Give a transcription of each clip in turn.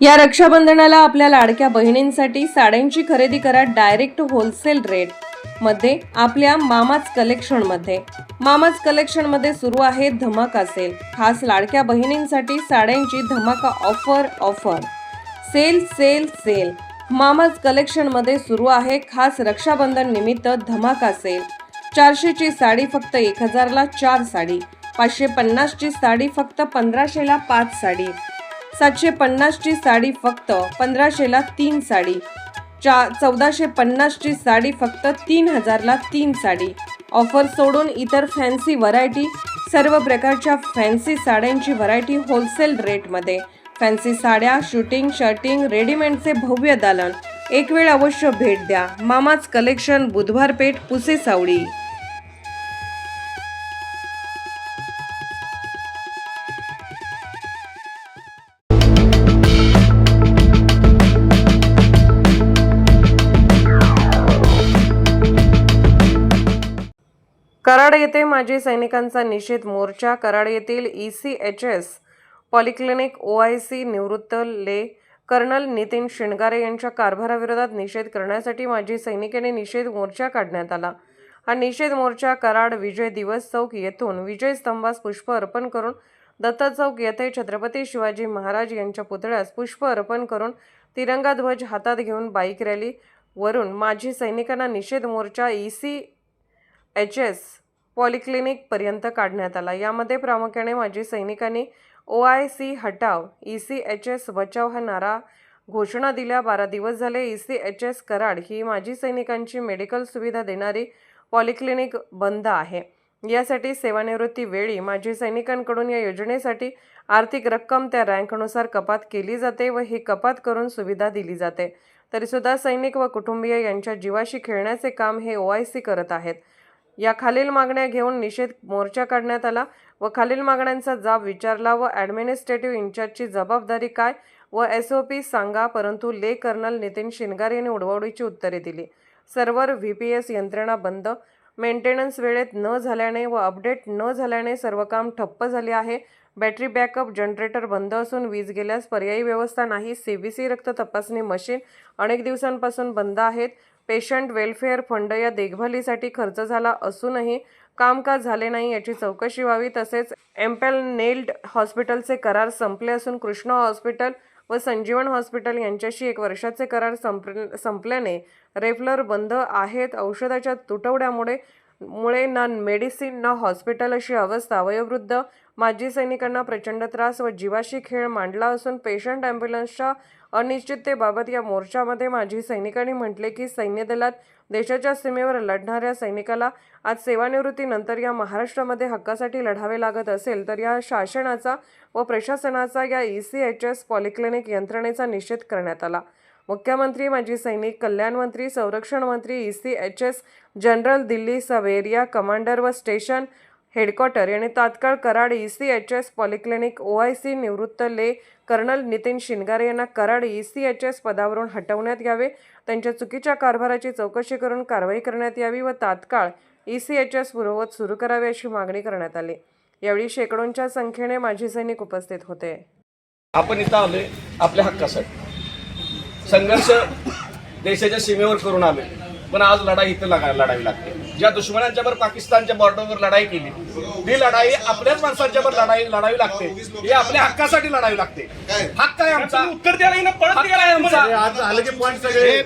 या रक्षाबंधनाला आपल्या लाडक्या बहिणींसाठी साड्यांची खरेदी करा डायरेक्ट होलसेल रेट मध्ये आपल्या मामाज कलेक्शन मध्ये। मामाज कलेक्शन मध्ये सुरू आहे धमाका सेल। खास लाडक्या बहिणींसाठी साड्यांची धमाका offer sale sale sale. Mama's collection मध्ये सुरू आहे खास रक्षाबंधन निमित्त धमाका सेल। 400 ची साडी फक्त 1000 ला 4 साडी, 550 ची साडी फक्त 1500 ला 5 साडी, 750 ची साडी फक्त 1500 ला 3 साडी, 1450 ची साडी फक्त 3000 ला 3 साडी। ऑफर सोडून इतर फॅन्सी व्हरायटी, सर्व प्रकारच्या फॅन्सी साड्यांची व्हरायटी होलसेल रेट मध्ये। फॅन्सी साड्या, शूटिंग, शर्टिंग, रेडीमेडचे भव्य दालन। एक वेळ अवश्य भेट द्या। मामाज कलेक्शन, बुधवार पेठ, पुसे सावडी। कराड येथे माजी सैनिकांचा निषेध मोर्चा। कराड येथील ECHS पॉलिक्लिनिक OIC निवृत्त ले कर्नल नितीन शिंगारे यांच्या कारभाराविरोधात निषेध करण्यासाठी माजी सैनिकांनी निषेध मोर्चा काढण्यात आला। हा निषेध मोर्चा कराड विजय दिवस चौक येथून विजय स्तंभास पुष्प अर्पण करून दत्त चौक येथे छत्रपती शिवाजी महाराज यांच्या पुतळ्यास पुष्प अर्पण करून तिरंगा ध्वज हातात घेऊन बाईक रॅली वरून माजी सैनिकांना निषेध मोर्चा ECHS पॉलिक्लिनिक पर्यंत काढण्यात आला। यामध्ये प्रामुख्याने माजी सैनिकांनी OIC हटाव, ECHS बचाव हा नारा घोषणा दिल्या। 12 दिवस झाले ECHS कराड ही माजी सैनिकांची मेडिकल सुविधा देणारी पॉलिक्लिनिक बंद आहे। यासाठी सेवानिवृत्ती वेळी माजी सैनिकांकडून या योजनेसाठी आर्थिक रक्कम त्या रँकनुसार कपात केली जाते व ही कपात करून सुविधा दिली जाते। तरीसुद्धा सैनिक व कुटुंबीय यांच्या जीवाशी खेळण्याचे काम हे OIC करत आहेत। या खालील मागण्या घेऊन निषेध मोर्चा काढण्यात आला व खालील मागण्यांचा जाब विचारला व ॲडमिनिस्ट्रेटिव्ह इंचार्जची जबाबदारी काय व SOP सांगा, परंतु ले कर्नल नितीन शिंगारे यांनी उडवाउडीची उत्तरे दिली। सर्व्हर VPS यंत्रणा बंद, मेंटेनन्स वेळेत न झाल्याने व अपडेट न झाल्याने सर्व काम ठप्प झाले आहे। बॅटरी बॅकअप, जनरेटर बंद असून वीज गेल्यास पर्यायी व्यवस्था नाही। CBC रक्त तपासणी मशीन अनेक दिवसांपासून बंद आहेत। पेशंट वेलफेअर फंड या देखभालीसाठी खर्च झाला असूनही कामकाज झाले नाही याची चौकशी व्हावी। तसेच एम्पॅनल्ड हॉस्पिटलचे करार संपले असून कृष्णा हॉस्पिटल व संजीवन हॉस्पिटल यांच्याशी 1 वर्षाचे करार संपल्याने रेफलर बंद आहेत। औषधाच्या तुटवड्यामुळे ना मेडिसिन ना हॉस्पिटल अशी अवस्था। वयोवृद्ध माजी सैनिकांना प्रचंड त्रास व जीवाशी खेळ मांडला असून पेशंट ॲम्ब्युलन्सच्या अनिश्चिततेबाबत या मोर्चामध्ये माजी सैनिकांनी म्हटले की सैन्य दलात देशाच्या सीमेवर लढणाऱ्या सैनिकाला आज सेवानिवृत्तीनंतर या महाराष्ट्रामध्ये हक्कासाठी लढावे लागत असेल तर या शासनाचा व प्रशासनाचा या ECHS पॉलिक्लिनिक यंत्रणेचा निषेध करण्यात आला। मुख्यमंत्री, माजी सैनिक कल्याण मंत्री, संरक्षण मंत्री, ECHS जनरल दिल्ली सब एरिया कमांडर व स्टेशन हेडक्वार्टर यांनी तात्काळ कराड ECHS पॉलिक्लिनिक OIC निवृत्त ले कर्नल नितीन शिंगारे यांना कराड ECHS पदावरून हटवण्यात यावे। त्यांच्या चुकीच्या कारभाराची चौकशी करून कारवाई करण्यात यावी व तात्काळ ECHS पूर्ववत सुरू करावे अशी मागणी करण्यात आली। यावेळी शेकडोंच्या संख्येने माजी सैनिक उपस्थित होते। आपण इथं आलोय आपल्या हक्कासाठी, संघर्ष देशाच्या सीमेवर करून आलोय, पण आज लढाई इथं लढावी लागते। ज्या दुश्मनांच्यावर पाकिस्तानच्या बॉर्डरवर लढाई केली ती लढाई आपल्याच माणसांच्यावर लढावी लागते। ही आपल्या हक्कासाठी लढावी लागते। हक्क आहे आमचा, उत्तर द्यायला परत गेला आमचा। आज झालं की पॉईंट सगळे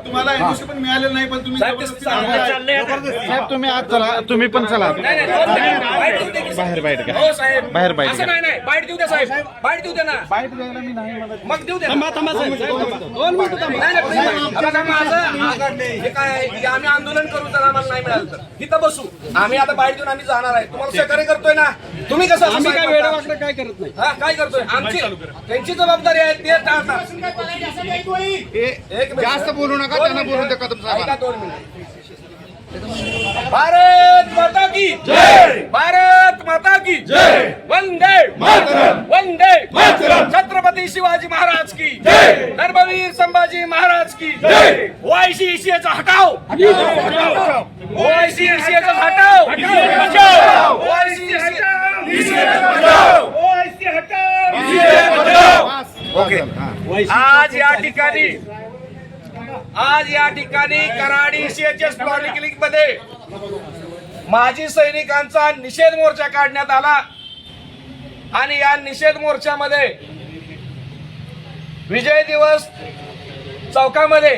तुम्हाला पण मिळालेलं नाही, पण तुम्ही साहेब तुम्ही आज चला, तुम्ही पण चला बाहेर बाहेर बाहेर बाहेर बाईट देऊ द्या साहेब, बाईट देऊ द्या ना। बाहेर द्यायला मी नाही म्हणत। मग देऊ द्या। आम्ही आंदोलन करू तर आम्हाला नाही मिळालं तर इथं बसू। आम्ही आता बाईट देऊन आम्ही जाणार आहे। तुम्हाला सहकार्य करतोय ना तुम्ही, कसं आम्ही काय वेळेवाकडे काय करत नाही। हा काय करतोय, आमची त्यांची जबाबदारी आहे ते टाळतात। जास्त बोलू नका, त्यांना बोलू नका तुमचा। 2 मिनिट। भारत माता की जय, भारत माता की जय, वंदे मातरम, वंदे मातरम। छत्रपती शिवाजी महाराज की जय, धर्मवीर संभाजी महाराज की जय, ओआयसी ईसीएचा हटाव, ओआयसी ईसीएचा हटाव, ओआयसी ओके. आज या ठिकाणी कराड ईसीएचएस पॉलिक्लिनिक मध्ये माजी सैनिकांचा निषेध मोर्चा काढण्यात आला आणि या निषेध मोर्चामध्ये विजय दिवस चौकामध्ये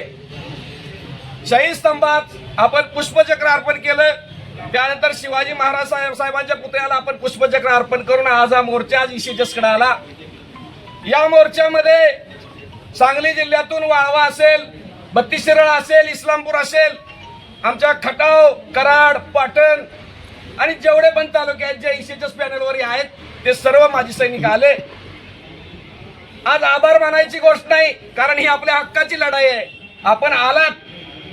शहीद स्तंभात आपण पुष्पचक्र अर्पण केलं. त्यानंतर शिवाजी महाराज साहेबांच्या पुतळ्याला आपण पुष्पचक्र अर्पण करून आज हा मोर्चा आज ईसीएचएसकडे आला. या मोर्चामध्ये सांगली जिल्ह्यातून वाळवा असेल, बत्तीस-शिराळा असेल, इस्लामपूर असेल, आमच्या खटाव, कराड, पाटण आणि जेवढे पण तालुके आहेत जे ईसीएचएस पॅनलवर आहेत ते सर्व माजी सैनिक आले. आज आभार मानायची गोष्ट नाही, कारण ही आपल्या हक्काची लढाई आहे. आपण आलात,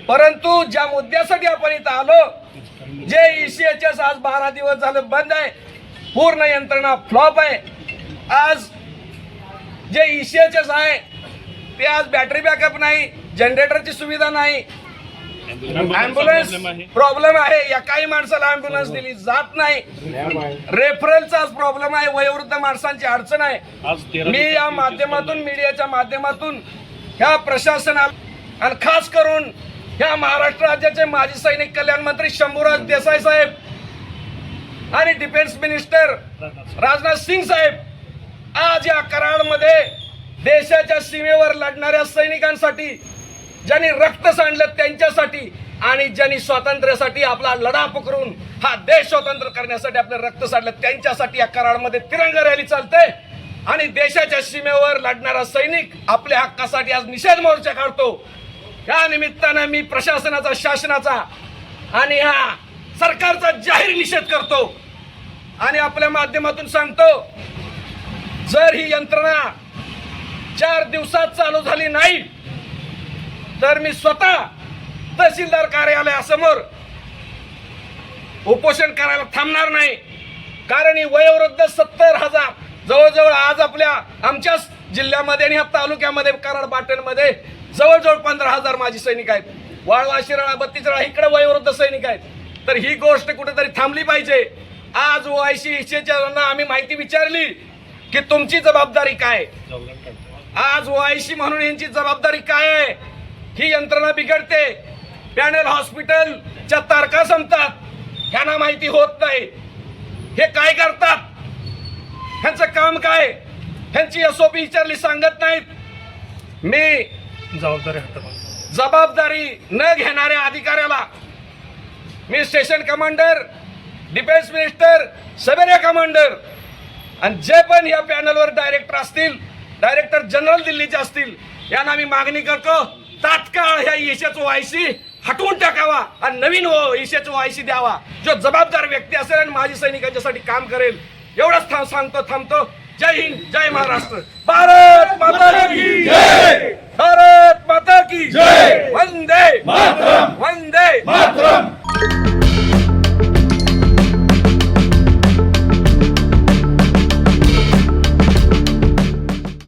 परंतु ज्या मुद्द्यासाठी आपण इथं आलो, जे ईसीएचएस आज 12 दिवस झालं बंद आहे, पूर्ण यंत्रणा फ्लॉप आहे. आज जे ईसीएचएस आहे ते आज बॅटरी बॅकअप नाही, जनरेटरची सुविधा नाही, ॲम्ब्युलन्स प्रॉब्लेम आहे. एकाही माणसाला ॲम्ब्युलन्स दिली जात नाही. रेफरलचाच प्रॉब्लेम आहे. वयोवृद्ध माणसांची अडचण आहे. मी या माध्यमातून, मीडियाच्या माध्यमातून ह्या प्रशासनाला आणि खास करून ह्या महाराष्ट्र राज्याचे माजी सैनिक कल्याण मंत्री शंभूराज देसाई साहेब आणि डिफेन्स मिनिस्टर राजनाथ सिंग साहेब आज या कराडमध्ये देशाच्या सीमेवर लढणाऱ्या सैनिकांसाठी, ज्यांनी रक्त सांडलं त्यांच्यासाठी आणि ज्यांनी स्वातंत्र्यासाठी आपला लढा पकडून हा देश स्वतंत्र करण्यासाठी आपलं रक्त सांडलं त्यांच्यासाठी या कराडमध्ये तिरंगा रॅली चालते आणि देशाच्या सीमेवर लढणारा सैनिक आपल्या हक्कासाठी आज निषेध मोर्चा काढतो. या निमित्तानं मी प्रशासनाचा, शासनाचा आणि ह्या सरकारचा जाहीर निषेध करतो आणि आपल्या माध्यमातून सांगतो, जर ही यंत्रणा 4 दिवसात चालू झाली नाही तर मी स्वतः तहसीलदार कार्यालयासमोर उपोषण करायला थांबणार नाही. कारण ही वयोवृद्ध 70,000 जवळजवळ आज आमच्याच जिल्ह्यामध्ये आणि ह्या तालुक्यामध्ये कराड पाटणमध्ये जवळजवळ 15,000 माजी सैनिक आहेत. वाळवा, शिराळा, बत्तीस-शिराळा इकडे वयोवृद्ध सैनिक आहेत. तर ही गोष्ट कुठेतरी थांबली पाहिजे. आज ओआयसी ईसीएचएसना आम्ही माहिती विचारली की तुमची जबाबदारी काय. आज ओआयसी म्हणून यांची जबाबदारी काय आहे. ही यंत्रणा बिघडते, पॅनल हॉस्पिटलच्या तारखा संपतात, ह्यांना माहिती होत नाही. हे काय करतात, ह्यांचं काम काय, ह्यांची एसओपी विचारली सांगत नाहीत. मी जबाबदारी न घेणाऱ्या अधिकाऱ्याला, मी station commander, defence minister, sub area commander आणि जे पण या पॅनलवर डायरेक्टर असतील, डायरेक्टर जनरल दिल्लीचे असतील, यांना मी मागणी करतो, तात्काळ ह्या ईसीएचएस ओआयसी हटवून टाकावा आणि नवीन ईसीएचएस ओआयसी द्यावा, जो जबाबदार व्यक्ती असेल आणि माजी सैनिकांच्यासाठी काम करेल. एवढंच थांबतो. जय हिंद, जय महाराष्ट्र. भारत माता की जय. भारत माता